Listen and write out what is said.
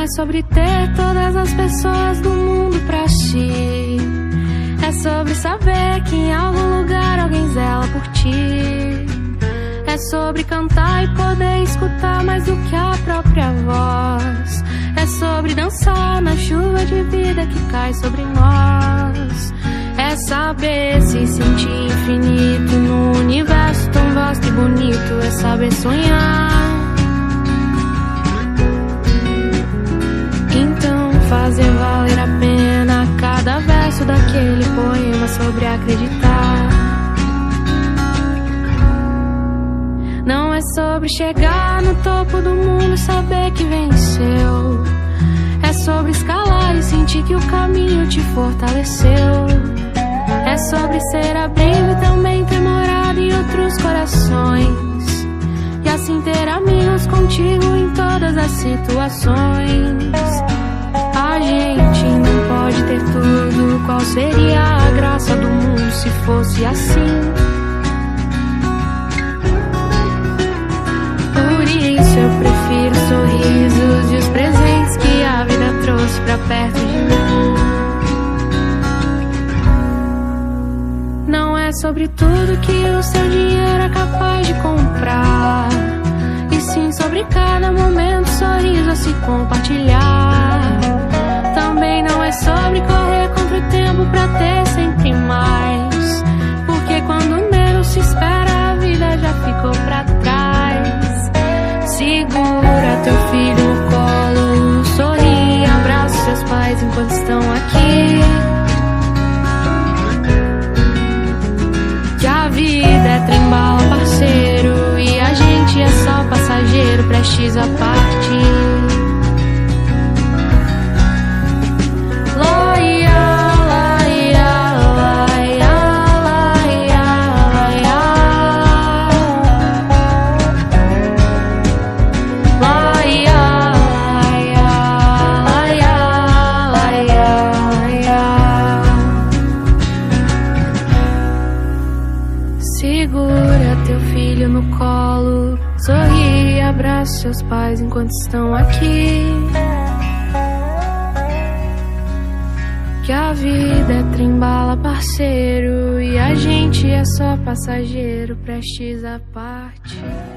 é sobre ter todas as pessoas do mundo pra ti. É sobre saber que em algum lugar alguém zela por ti. É sobre cantar e poder escutar mais do que a própria voz. É sobre dançar na chuva de vida que cai sobre nós. É saber se sentir infinito no universo tão vasto e bonito. É saber sonhar. Então fazer valer a pena cada verso daquele poema sobre acreditar. Não é sobre chegar no topo do mundo e saber que venceu. É sobre escalar e sentir que o caminho te fortaleceu. É sobre ser abrigo e também ter morado em outros corações. E assim ter amigos contigo em todas as situações. A gente não pode ter tudo. Qual seria a graça do mundo se fosse assim? Por isso eu prefiro os sorrisos e os presentes que a vida trouxe pra perto de mim. Não é sobre tudo que o seu dinheiro é capaz de comprar, e sim sobre cada momento, sorriso a se compartilhar. Também não é sobre correr contra o tempo pra ter sempre mais, porque quando menos se espera a vida já ficou pra trás. Segura teu filho no colo, sorri, abraça seus pais enquanto estão aqui. Que a vida é trem-bala, parceiro, e a gente é só passageiro, prestes a partir. Segura teu filho no colo, sorri, abraça seus pais enquanto estão aqui. Que a vida é trem-bala, parceiro, e a gente é só passageiro, prestes a partir.